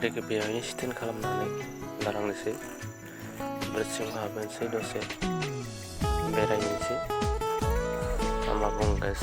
गारिखौ बेहायनो स्टेन्ड खालामनानै लांनोसै ओमफ्राय सिङाव हाबनोसै दसे बेरायनोसै मा बुंगास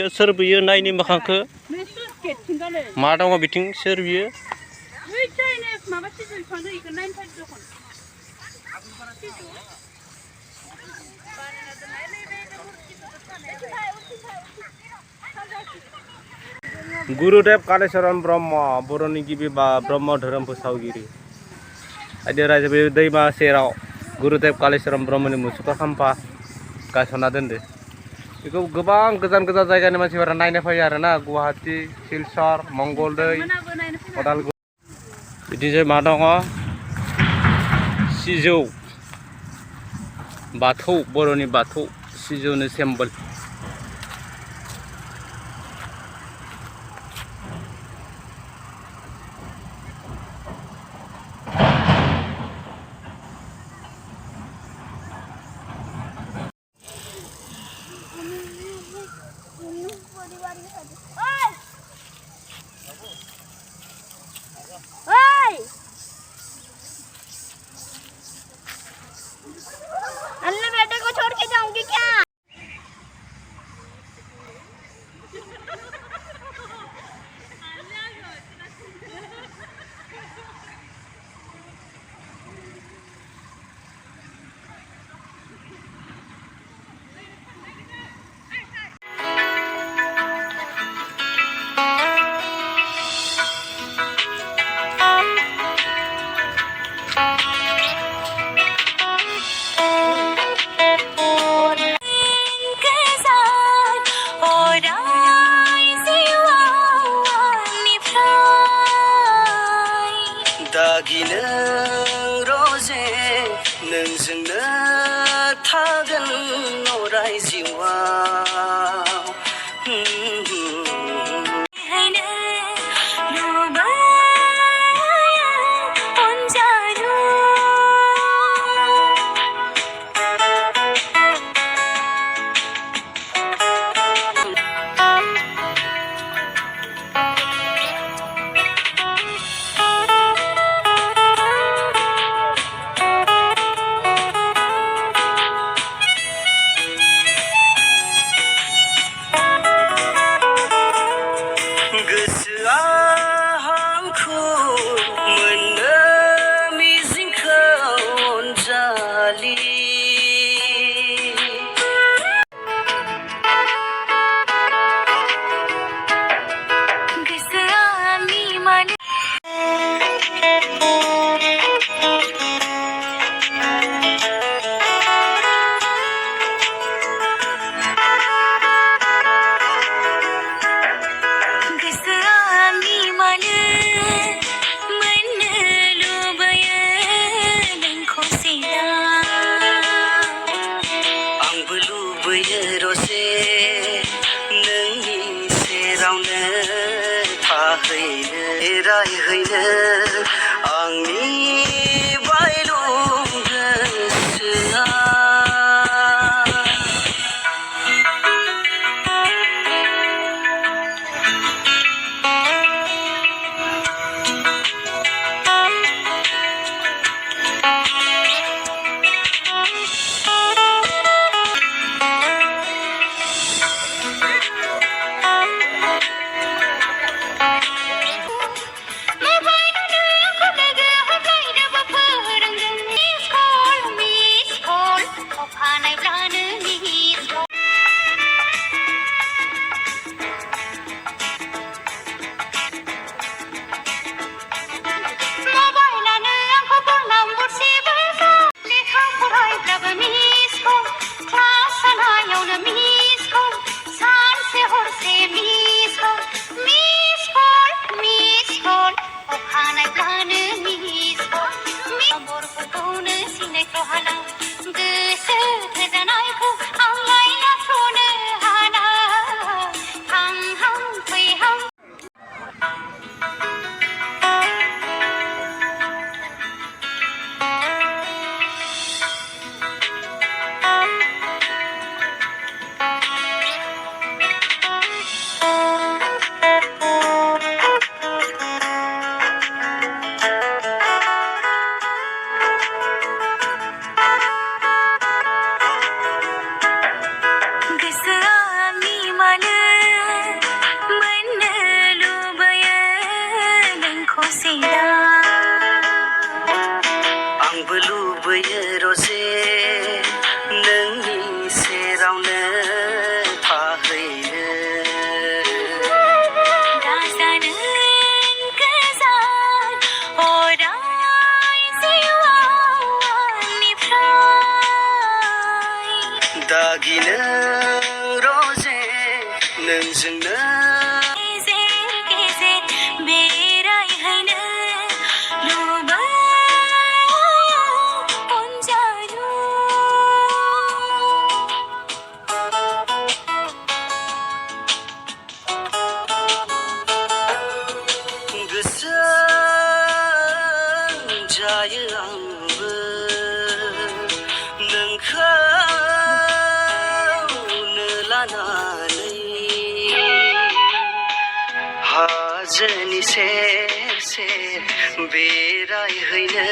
सोर बियो नायनि मोखांखो मा दङ बिथिं सोर बियो गुरुदेव कालेश्वरन ब्रह्म बर'नि गिबि ब्रह्म धोरोम फोसावगिरि आइदि रायजो बे दैमा सेराव गुरुदेव कालेश्वरन ब्रह्मनि मुसुखा खाम्फा गायसनना दोनदो बेखौ गोबां गोजान गोजान जायगानि मानसिफोरा नायनो फैयो आरोना गुवाहाटी सिलचर मंगलदै उदालगुरि बिदिनो मा दङ सिजौ बाथौ बर'नि बाथौ सिजौनि सिम्बल अन्ना बेटे को छोड़ के जाऊंगी क्या? दागिनो रोजे नोंजोंनो थागोन अराय जिउआव लुबैयो रजे नोंनि सेरावनो थाहैनो दाजानो गोजान अराय जिउआव आंनिफ्राय दागिनो रजे नोंजोंनो गेजेर गेजेर बेरायहैनो लुबैयो अनजालु गोसो जायो आंबो नोंखौनो लानानै हाजोनि सेर सेर बेरायहैनो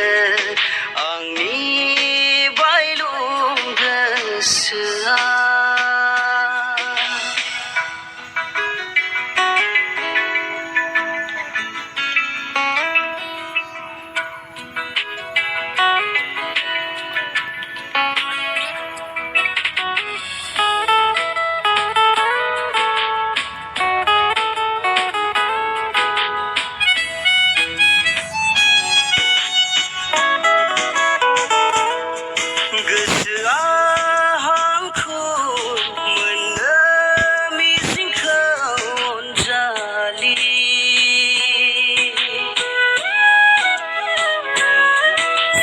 आंनि बायलुं गोसोआ गोसोआ हांखौ मोननो मिजिंखौ अनजालि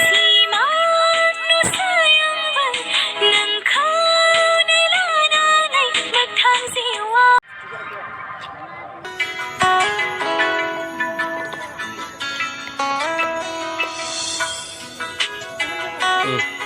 सिमां नुसैआंबो नोंखौनो लानानै मोगथां जिउआव Ừ.